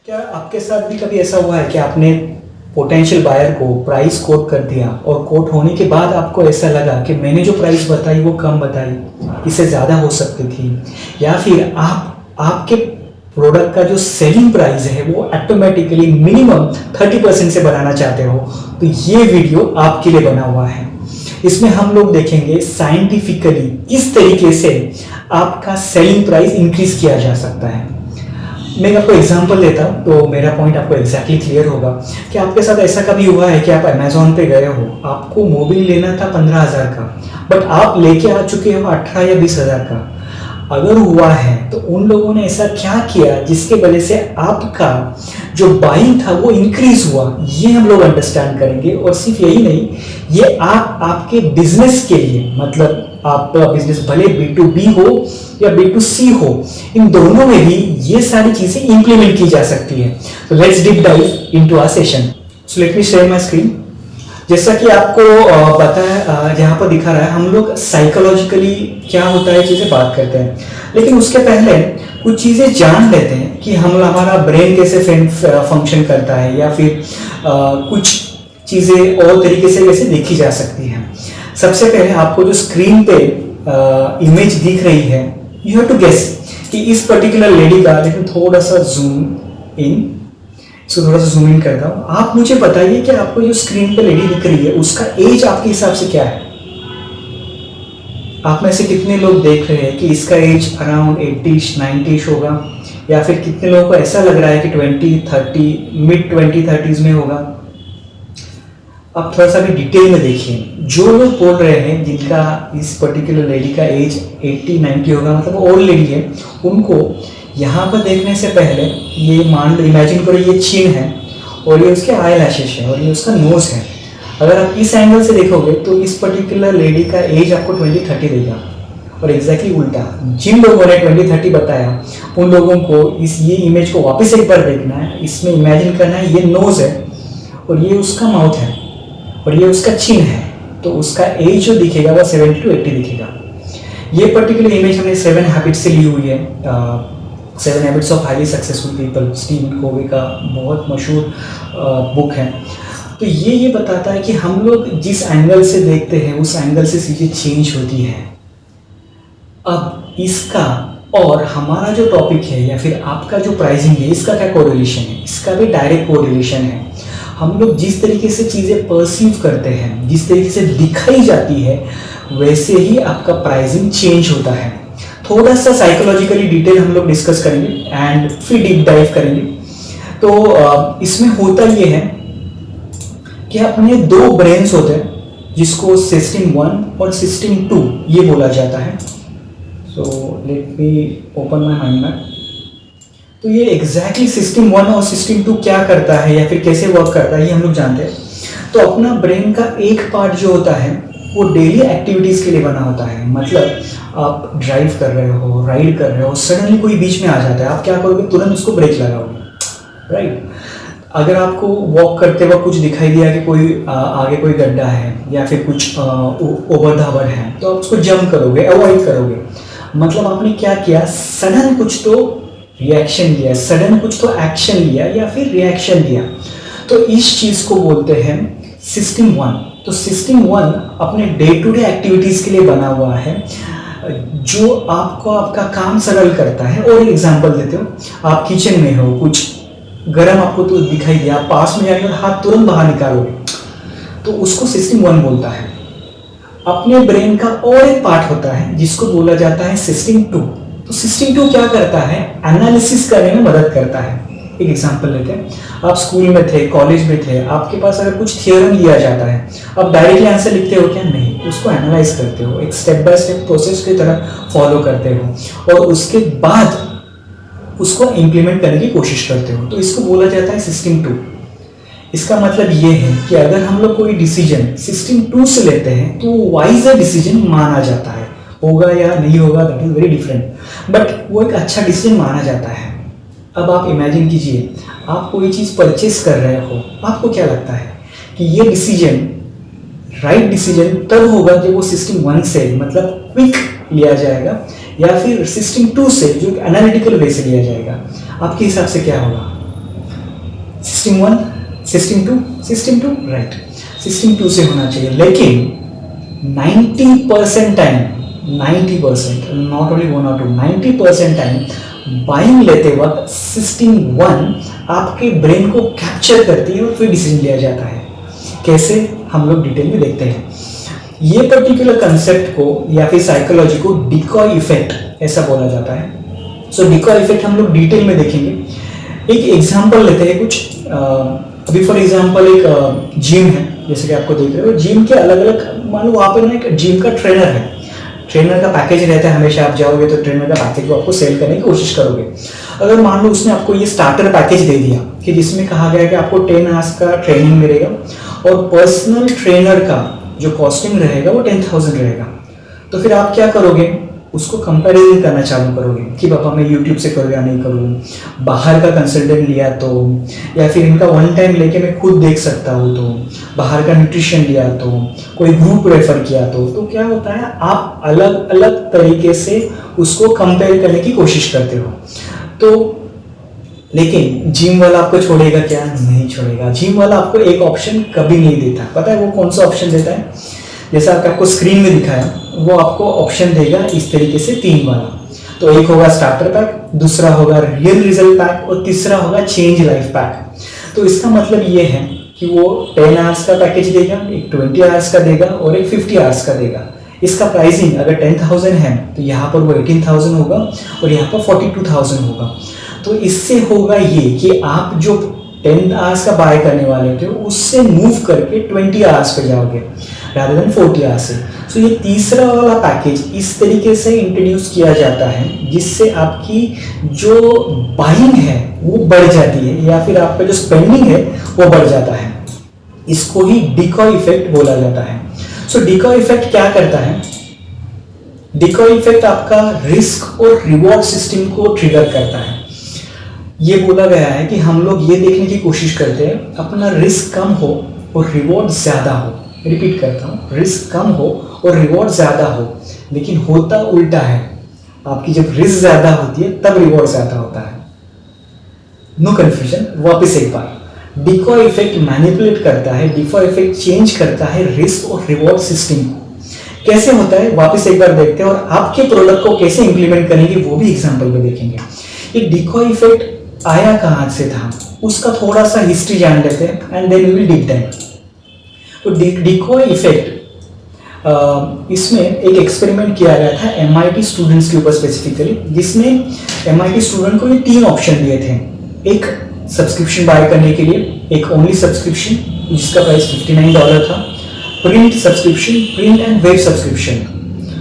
क्या आपके साथ भी कभी ऐसा हुआ है कि आपने पोटेंशियल बायर को प्राइस कोट कर दिया और कोट होने के बाद आपको ऐसा लगा कि मैंने जो प्राइस बताई वो कम बताई, इससे ज़्यादा हो सकती थी, या फिर आप आपके प्रोडक्ट का जो सेलिंग प्राइस है वो ऑटोमेटिकली मिनिमम 30% से बढ़ाना चाहते हो, तो ये वीडियो आपके लिए बना हुआ है। इसमें हम लोग देखेंगे साइंटिफिकली किस तरीके से आपका सेलिंग प्राइस इंक्रीज किया जा सकता है। मैं आपको एग्जांपल देता हूँ तो मेरा पॉइंट आपको एग्जैक्टली क्लियर होगा कि आपके साथ ऐसा कभी हुआ है कि आप अमेजोन पे गए हो, आपको मोबाइल लेना था 15,000 का, बट आप लेके आ चुके हो 18 या 20,000 का। अगर हुआ है तो उन लोगों ने ऐसा क्या किया जिसके वजह से आपका जो बाइंग था वो इंक्रीज हुआ, ये हम लोग अंडरस्टैंड करेंगे। और सिर्फ यही नहीं, ये आपके बिजनेस के लिए, मतलब आपका बिजनेस भले B2B हो या B2C हो, इन दोनों में भी ये सारी चीजें इंप्लीमेंट की जा सकती है। तो let's deep dive into our session. So let me share my screen. जैसा कि आपको पता है, यहाँ पर दिखा रहा है, हम लोग साइकोलॉजिकली क्या होता है चीजें बात करते हैं, लेकिन उसके पहले कुछ चीजें जान लेते हैं कि हमारा ब्रेन कैसे फंक्शन करता है, या फिर कुछ चीजें और तरीके से कैसे देखी जा सकती हैं। सबसे पहले आपको जो स्क्रीन पे इमेज दिख रही है, यू हैव टू गेस कि इस पर्टिकुलर लेडी का, लेकिन थोड़ा सा जूम इन, इसको थोड़ा सा जूम इन करता हूँ। आप मुझे बताइए कि आपको जो स्क्रीन पे लेडी दिख रही है उसका एज आपके हिसाब से क्या है? आप में से कितने लोग देख रहे हैं कि इसका एज अराउंड 80 90 होगा, या फिर कितने लोगों को ऐसा लग रहा है कि 20 30 मिड 20-30s में होगा? अब थोड़ा सा भी डिटेल में देखिए। जो लोग बोल रहे हैं जिनका इस पर्टिकुलर लेडी का एज 80-90 होगा, मतलब वो ओल्ड लेडी है, उनको यहाँ पर देखने से पहले ये मान लो, इमेजिन करो ये चिन है और ये उसके आई लैशेस है और ये उसका नोज है। अगर आप इस एंगल से देखोगे तो इस पर्टिकुलर लेडी का एज आपको 20-30 देगा, और एग्जैक्टली उल्टा, जिन लोगों ने 20-30 बताया उन लोगों को ये इमेज को वापस एक बार देखना है। इसमें इमेजिन करना है ये नोज है और ये उसका माउथ है और ये उसका चिन है, तो उसका एज जो दिखेगा वो 70-80 दिखेगा। ये पर्टिकुलर इमेज हमने 7 हैबिट्स से ली हुई है। 7 habits of highly successful people, Stephen Covey का बहुत मशहूर बुक है। तो ये बताता है कि हम लोग जिस एंगल से देखते हैं उस एंगल से चीज़ें चेंज होती है। अब इसका और हमारा जो टॉपिक है या फिर आपका जो प्राइसिंग है, इसका क्या कोरिलेशन है? इसका भी डायरेक्ट कोरिलेशन है। हम लोग जिस तरीके से चीज़ें परसीव करते हैं, जिस तरीके से दिखाई जाती है, वैसे ही आपका प्राइसिंग चेंज होता है। थोड़ा सा साइकोलॉजिकली डिटेल हम लोग डिस्कस करेंगे एंड फिर डीप डाइव करेंगे। तो इसमें होता ये है कि अपने 2 ब्रेन्स होते हैं जिसको सिस्टम 1 और सिस्टम 2 ये बोला जाता है। सो let me open my mind map. तो ये एग्जैक्टली सिस्टम 1 और सिस्टम 2 क्या करता है या फिर कैसे वर्क करता है ये हम लोग जानते हैं। तो अपना ब्रेन का एक पार्ट जो होता है वो डेली एक्टिविटीज़ के लिए बना होता है। मतलब आप ड्राइव कर रहे हो, राइड कर रहे हो, सडनली कोई बीच में आ जाता है, आप क्या करोगे? तुरंत उसको ब्रेक लगाओगे, राइट? अगर आपको वॉक करते वक्त कुछ दिखाई दिया कि कोई आगे कोई गड्ढा है या फिर कुछ ओवर धावर है, तो आप उसको जंप करोगे, अवॉइड करोगे। मतलब आपने क्या किया? सडन कुछ तो रिएक्शन दिया, सडन कुछ तो एक्शन लिया या फिर रिएक्शन दिया। तो इस चीज़ को बोलते हैं सिस्टम 1। तो सिस्टम 1 अपने डे टू डे एक्टिविटीज़ के लिए बना हुआ है, जो आपको आपका काम सरल करता है। और एग्जांपल देते हो, आप किचन में हो, कुछ गरम आपको तो दिखाई दिया, पास में जाने के बाद हाथ तुरंत बाहर निकालोगे, तो उसको सिस्टम 1 बोलता है। अपने ब्रेन का और एक पार्ट होता है जिसको बोला जाता है सिस्टम 2। तो सिस्टम 2 क्या करता है? एनालिसिस करने में मदद करता है। एक एग्जांपल लेते हैं, आप स्कूल में थे, कॉलेज में थे, आपके पास अगर कुछ थियरम लिया जाता है, आप डायरेक्टली आंसर लिखते हो क्या? नहीं, उसको एनालाइज करते हो, एक स्टेप बाय स्टेप प्रोसेस की तरह फॉलो करते हो और उसके बाद उसको इम्प्लीमेंट करने की कोशिश करते हो। तो इसको बोला जाता है सिस्टम 2। इसका मतलब ये है कि अगर हम लोग कोई डिसीजन सिस्टम 2 से लेते हैं तो वाइजर डिसीजन माना जाता है। होगा या नहीं होगा that is very different, but वो एक अच्छा डिसीजन माना जाता है। अब आप इमेजिन कीजिए, आप कोई चीज़ परचेस कर रहे हो, आपको क्या लगता है कि ये डिसीजन राइट डिसीजन तब होगा जब वो सिस्टम 1 से, मतलब क्विक लिया जाएगा, या फिर सिस्टम 2 से जो एनालिटिकल वे से लिया जाएगा? आपके हिसाब से क्या होगा? System 1, system two right, system 2 से होना चाहिए। लेकिन 90% टाइम, 90%, नॉट ओनली 1 और 2, 90% टाइम बाइंग लेते वक्त सिस्टम 1 आपके ब्रेन को कैप्चर करती है और फिर डिसीजन लिया जाता है। कैसे, हम लोग डिटेल में देखते हैं। ये पर्टिकुलर कंसेप्ट को या फिर साइकोलॉजी को डिकॉय इफेक्ट ऐसा बोला जाता है। सो डिकॉय इफेक्ट हम लोग डिटेल में देखेंगे। एक एग्जांपल लेते हैं कुछ। अभी फॉर एग्जांपल एक जिम है, जैसे कि आपको देख रहे हो, जिम के अलग अलग, मान लो वहाँ पर ना एक जिम का ट्रेनर है, ट्रेनर का पैकेज रहता है, हमेशा आप जाओगे तो ट्रेनर का पैकेज को आपको सेल करने की कोशिश करोगे। अगर मान लो उसने आपको ये स्टार्टर पैकेज दे दिया कि जिसमें कहा गया कि आपको 10 आवर्स का ट्रेनिंग मिलेगा और पर्सनल ट्रेनर का जो कॉस्टिंग रहेगा वो 10,000 रहेगा, तो फिर आप क्या करोगे, उसको कंपैरिजन करना चालू करोगे कि पापा मैं यूट्यूब से करूँ या नहीं करूँ, बाहर का कंसल्टेंट लिया तो, या फिर इनका वन टाइम लेके मैं खुद देख सकता हूँ तो, बाहर का न्यूट्रिशन लिया तो, कोई ग्रुप रेफर किया तो क्या होता है, आप अलग अलग तरीके से उसको कंपेयर करने की कोशिश करते हो। तो लेकिन जिम वाला आपको छोड़ेगा क्या? नहीं छोड़ेगा। जिम वाला आपको एक ऑप्शन कभी नहीं देता। पता है वो कौन सा ऑप्शन देता है? जैसा आपको स्क्रीन में दिखाया, वो आपको ऑप्शन देगा इस तरीके से 3 वाला। तो एक होगा स्टार्टर पैक, दूसरा होगा रियल रिजल्ट पैक और तीसरा होगा चेंज लाइफ पैक। तो इसका मतलब ये है कि वो 10 आवर्स का पैकेज देगा, एक 20 आवर्स का देगा और एक 50 आवर्स का देगा। इसका प्राइसिंग अगर 10,000 है तो यहाँ पर वो 18,000 होगा और यहाँ पर 42,000 होगा। तो इससे होगा ये कि आप जो 10 आवर्स का बाय करने वाले थे उससे मूव करके 20 आवर्स पे जाओगे rather than 40 आवर्स से। सो ये तीसरा वाला पैकेज इस तरीके से इंट्रोड्यूस किया जाता है जिससे आपकी जो बाइंग है वो बढ़ जाती है या फिर आपका जो स्पेंडिंग है वो बढ़ जाता है। इसको ही डिकॉय इफेक्ट बोला जाता है। सो डिकॉय इफेक्ट क्या करता है? डिकॉय इफेक्ट आपका रिस्क और रिवॉर्ड सिस्टम को ट्रिगर करता है। ये बोला गया है कि हम लोग ये देखने की कोशिश करते हैं अपना रिस्क कम हो और रिवॉर्ड ज्यादा हो। रिपीट करता हूँ, रिस्क कम हो और रिवॉर्ड ज्यादा हो, लेकिन होता उल्टा है। आपकी जब रिस्क ज्यादा होती है तब रिवॉर्ड ज्यादा होता है। नो कंफ्यूजन, वापस एक बार, डिकॉय इफेक्ट मैनिपुलेट करता है, डिकॉय इफेक्ट चेंज करता है रिस्क और रिवॉर्ड सिस्टम को। कैसे होता है वापस एक बार देखते हैं और आपके प्रोडक्ट को कैसे इंप्लीमेंट करेंगे वो भी एग्जांपल में देखेंगे। ये डिकॉय इफेक्ट आया कहाँ से था उसका थोड़ा सा हिस्ट्री जान लेते हैं and then we will deep dive. तो डिकॉय इफेक्ट, इसमें एक एक्सपेरिमेंट किया गया था MIT स्टूडेंट्स के ऊपर स्पेसिफिकली, जिसमें MIT स्टूडेंट को ये 3 ऑप्शन दिए थे। एक सब्सक्रिप्शन बाय करने के लिए, एक ओनली सब्सक्रिप्शन जिसका प्राइस $59 था, print subscription, print and web subscription.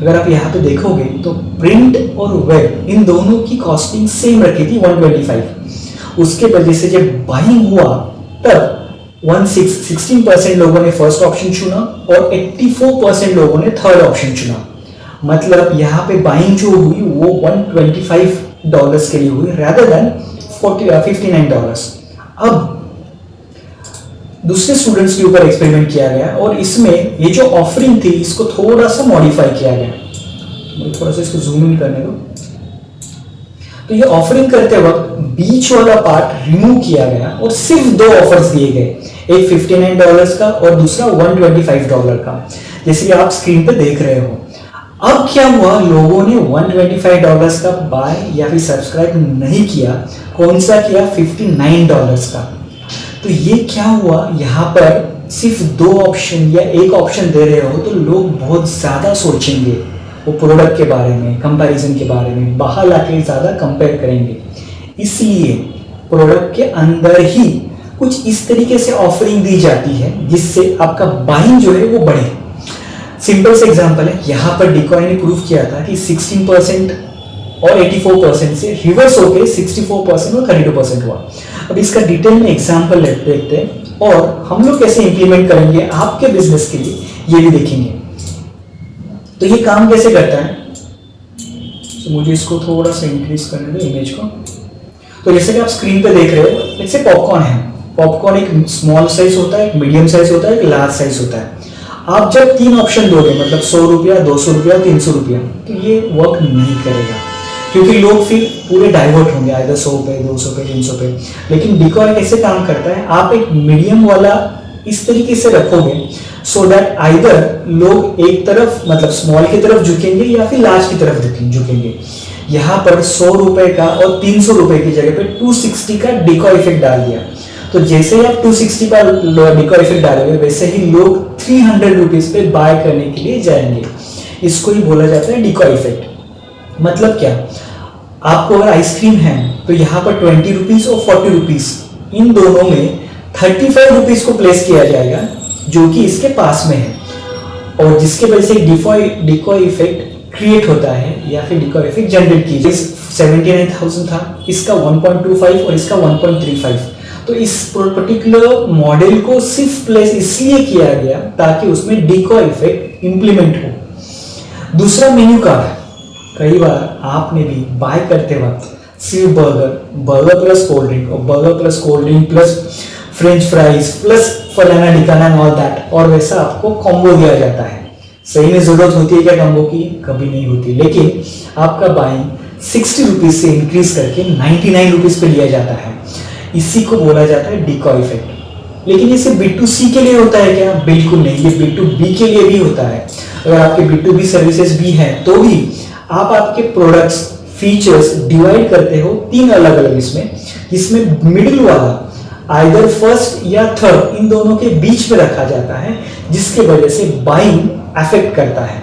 अगर आप यहाँ पे देखोगे तो प्रिंट और वेब इन दोनों की कॉस्टिंग सेम रखी थी 125। उसके वजह से जब बाइंग हुआ तब 16% लोगों ने फर्स्ट ऑप्शन चुना और 84% लोगों ने थर्ड ऑप्शन चुना। मतलब यहाँ पे बाइंग जो हुई वो $125 के लिए हुई rather than $59। अब दूसरे स्टूडेंट्स के ऊपर एक्सपेरिमेंट किया गया और इसमें ये जो ऑफरिंग थी इसको थोड़ा सा मॉडिफाई किया गया। मुझे थोड़ा सा इसको जूम इन करने दो। तो ये ऑफरिंग करते वक्त बीच वाला पार्ट रिमूव किया गया और सिर्फ 2 ऑफर्स दिए गए, एक $59 का और दूसरा $125 का, जैसे कि आप स्क्रीन पे देख रहे हो। अब क्या हुआ, लोगों ने $125 का बाय या फिर सब्सक्राइब नहीं किया, कौन सा किया, $59 का। तो ये क्या हुआ, यहाँ पर सिर्फ 2 ऑप्शन या एक ऑप्शन दे रहे हो तो लोग बहुत ज्यादा सोचेंगे वो प्रोडक्ट के बारे में, कंपैरिजन के बारे में, बाहर लाके ज्यादा कंपेयर करेंगे। इसलिए प्रोडक्ट के अंदर ही कुछ इस तरीके से ऑफरिंग दी जाती है जिससे आपका बाइंग जो है वो बढ़े। सिंपल से एग्जांपल है, यहाँ पर डिकॉय ने प्रूव किया था कि 16% और 84% से रिवर्स होके 64% और 32% हुआ। अब इसका डिटेल में एग्जांपल देखते हैं और हम लोग कैसे इंप्लीमेंट करेंगे आपके बिजनेस के लिए ये भी देखेंगे। तो ये काम कैसे करता है, तो मुझे इसको थोड़ा सा इंक्रीज करने दो इमेज को। तो जैसे कि आप स्क्रीन पे देख रहे हो, जैसे पॉपकॉर्न है, पॉपकॉर्न एक स्मॉल साइज होता है, एक मीडियम साइज होता है, एक लार्ज साइज होता है। आप जब 3 ऑप्शन दोगे, मतलब 100 रुपया, 200 रुपया, 300 रुपया, तो ये वर्क नहीं करेगा क्योंकि लोग फिर पूरे डाइवर्ट होंगे आइदर 100 पे, 200 पे, 300 पे। लेकिन डिकॉय कैसे काम करता है, आप एक मीडियम वाला इस तरीके से रखोगे सो दैट आइदर लोग एक तरफ मतलब स्मॉल की तरफ झुकेंगे या फिर लार्ज की तरफ झुकेंगे। यहाँ पर 100 रुपए का और 300 रुपए की जगह पे 260 का डिकॉय इफेक्ट डाल दिया, तो जैसे ही आप 260 का डिकॉय इफेक्ट डालोगे वैसे ही लोग 300 रुपीज पे बाय करने के लिए जाएंगे। इसको ही बोला जाता है डिकॉय इफेक्ट। मतलब क्या, आपको अगर आइसक्रीम है तो यहाँ पर 20 रुपीज और 40 रुपीज इन दोनों में 35 रुपीज को प्लेस किया जाएगा जो कि इसके पास में है, और जिसके वजह से डिकॉय इफेक्ट क्रिएट होता है या फिर डिकॉय इफेक्ट जनरेट कीजिए। 79,000 था, इसका 1.25 और इसका 1.35। तो इस पर्टिकुलर मॉडल को सिर्फ प्लेस इसलिए किया गया ताकि उसमें डिकॉय इफेक्ट इंप्लीमेंट हो। दूसरा मेन्यू कार्ड, कई बार आपने भी बाय करते वक्त सिर्फ बर्गर प्लस कोल्ड ड्रिंक और burger plus cold drink plus French fries plus फलाना ढिकाना ऑल दैट, और वैसा आपको कॉम्बो दिया जाता है। सही में जरूरत होती है क्या कॉम्बो की? कभी नहीं होती। लेकिन आपका बाइंग 60 रुपीज से इंक्रीज करके 99 रुपीज पे लिया जाता है। इसी को बोला जाता है डिकॉय इफेक्ट। लेकिन ये सिर्फ B2C के लिए होता है क्या? बिल्कुल नहीं, ये B2B के लिए भी होता है। अगर आपके B2B सर्विसेज भी हैं तो भी आप आपके प्रोडक्ट्स फीचर्स डिवाइड करते हो 3 अलग अलग इसमें मिडिल वाला आइदर फर्स्ट या थर्ड इन दोनों के बीच में रखा जाता है, जिसके वजह से बाइंग अफेक्ट करता है।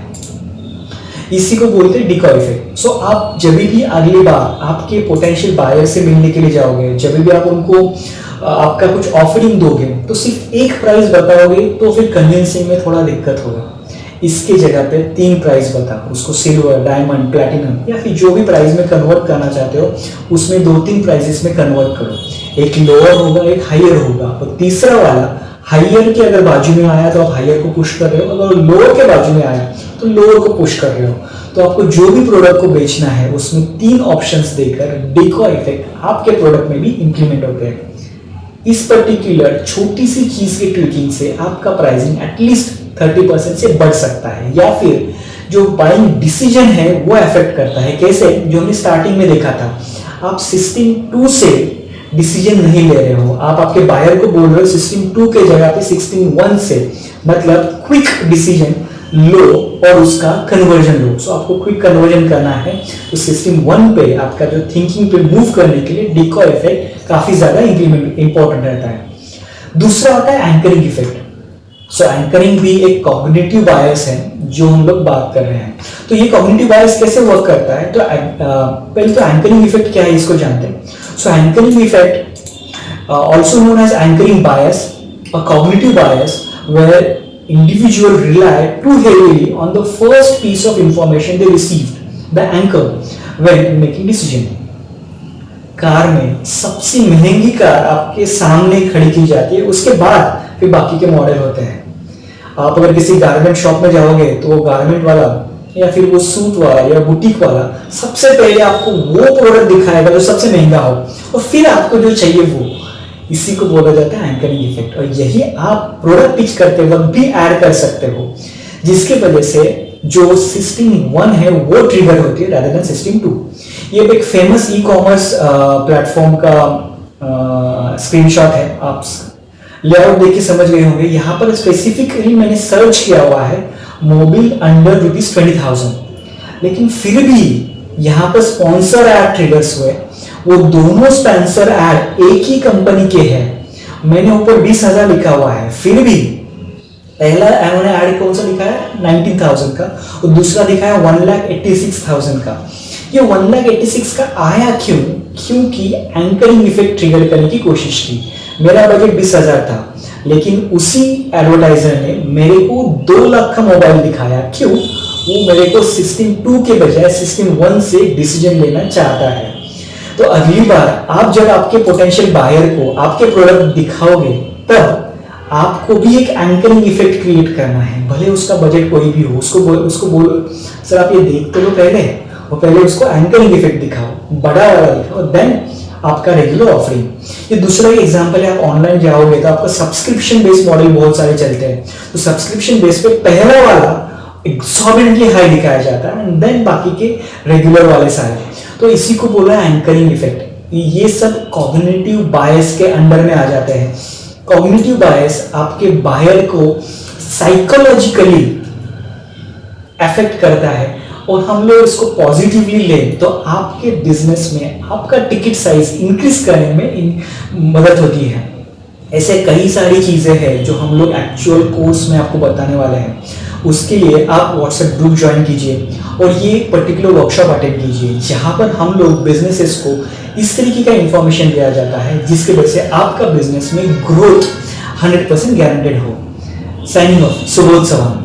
इसी को बोलते हैं डिकॉय इफेक्ट। सो आप जब भी अगली बार आपके पोटेंशियल बायर से मिलने के लिए जाओगे, जब भी आप उनको आपका कुछ ऑफरिंग दोगे तो सिर्फ एक प्राइस बताओगे तो फिर कन्विंसिंग में थोड़ा दिक्कत होगा। इसके जगह पे 3 प्राइस बताओ, उसको सिल्वर, डायमंड, प्लैटिनम या फिर जो भी प्राइस में कन्वर्ट करना चाहते हो उसमें 2-3 प्राइसेस में कन्वर्ट करो। एक लोअर होगा, एक हाइयर होगा, और तीसरा वाला हाइयर के अगर बाजू में आया तो आप हाइयर को पुश कर रहे हो, अगर लोअर के बाजू में आया तो लोअर को पुश कर रहे हो। तो आपको जो भी प्रोडक्ट को बेचना है उसमें 3 ऑप्शंस देकर डिकॉय इफेक्ट आपके प्रोडक्ट में भी इंप्लीमेंट होते हैं। इस पर्टिकुलर छोटी सी चीज के ट्विकिंग से आपका प्राइसिंग एटलीस्ट 30% से बढ़ सकता है, या फिर जो बाइंग डिसीजन है वो अफेक्ट करता है। कैसे? जो हमने स्टार्टिंग में देखा था, आप सिस्टम 2 से डिसीजन नहीं ले रहे हो, आप आपके बायर को बोल रहे हो सिस्टम 2 के जगह पे सिस्टम 1 से, मतलब क्विक डिसीजन लो और उसका कन्वर्जन लो। सो आपको क्विक कन्वर्जन करना है तो सिस्टम 1 पे आपका जो थिंकिंग पे मूव करने के लिए डिकॉय इफेक्ट काफी ज्यादा इंपॉर्टेंट रहता है। दूसरा होता है एंकरिंग इफेक्ट। सो एंकरिंग भी एक कॉग्निटिव बायस है जो हम लोग बात कर रहे हैं। तो ये कॉग्निटिव बायस कैसे वर्क करता है? तो पहले तो एंकरिंग इफेक्ट क्या है इसको जानते हैं। So anchoring effect also known as anchoring bias, a cognitive bias where individual rely too heavily on the first piece of information they received, the anchor, when making decision. Car में सबसे महंगी car आपके सामने खड़ी की जाती है, उसके बाद फिर बाकी के मॉडल होते हैं। आप अगर किसी गारमेंट शॉप में जाओगे तो वो गारमेंट वाला या फिर वो सूट वाला या बुटीक वाला सबसे पहले आपको वो प्रोडक्ट दिखाएगा जो सबसे महंगा हो, और फिर आपको जो चाहिए वो। इसी को बोला जाता है एंकरिंग इफेक्ट, और यही आप प्रोडक्ट पिच करते वक्त भी ऐड कर सकते हो, जिसके वजह से जो सिस्टम 1 है वो ट्रिगर होती है rather than सिस्टम 2। ये एक फेमस ई कॉमर्स प्लेटफॉर्म का स्क्रीनशॉट है, आप लेआउट देख के समझ गए होंगे। यहाँ पर स्पेसिफिकली मैंने सर्च किया हुआ है मोबाइल अंडर ₹20,000, लेकिन फिर भी यहाँ पर स्पॉन्सर ऐड ट्रिगर्स हुए। वो दोनों स्पॉन्सर ऐड एक ही कंपनी के हैं। मैंने ऊपर 20,000 लिखा हुआ है, फिर भी पहला उन्होंने ऐड कौन सा लिखा है 19,000 का, और दूसरा दिखा है 1,86,000 का। ये 1,86,000 का आया क्यों? क्योंकि एंकरिंग इफेक्ट ट्रिगर करने की कोशिश की। मेरा बजट 20,000 था, लेकिन उसी एडवर्टाइजर ने मेरे को 2 लाख का मोबाइल दिखाया। क्यों? वो मेरे को सिस्टम 2 के बजाय सिस्टम 1 से डिसीजन लेना चाहता है। तो अगली बार आप जब आपके पोटेंशियल बायर को आपके प्रोडक्ट दिखाओगे तब आपको भी एक एंकरिंग इफेक्ट क्रिएट करना है, भले उसका बजट कोई भी हो। उसको बोलो सर आप ये देख तो लो पहले, और पहले उसको एंकरिंग इफेक्ट दिखाओ, बड़ा वाला दिखाओ, देन आपका रेगुलर ऑफरिंग। ये दूसरा ही एग्जांपल है, आप ऑनलाइन जाओगे तो आपका सब्सक्रिप्शन बेस्ड मॉडल बहुत सारे चलते हैं। तो सब्सक्रिप्शन बेस पे पहला वाला एक्सॉर्बिटेंटली हाई दिखाया जाता है, एंड देन बाकी के रेगुलर वाले सारे। तो इसी को बोला एंकरिंग इफेक्ट। ये सब कॉग्निटिव बायस के अंडर में आ जाते हैं। कॉग्निटिव बायस आपके बायर को साइकोलॉजिकली अफेक्ट करता है और हम लोग इसको पॉजिटिवली लें तो आपके बिजनेस में आपका टिकट साइज इंक्रीज करने में मदद होती है। ऐसे कई सारी चीज़ें हैं जो हम लोग एक्चुअल कोर्स में आपको बताने वाले हैं। उसके लिए आप व्हाट्सएप ग्रुप ज्वाइन कीजिए और ये पर्टिकुलर वर्कशॉप अटेंड कीजिए जहाँ पर हम लोग बिजनेसेस को इस तरीके का इंफॉर्मेशन दिया जाता है जिसके वजह से आपका बिजनेस में ग्रोथ 100% गारंटेड हो। साइनिंग ऑफ, सुबोध सवान।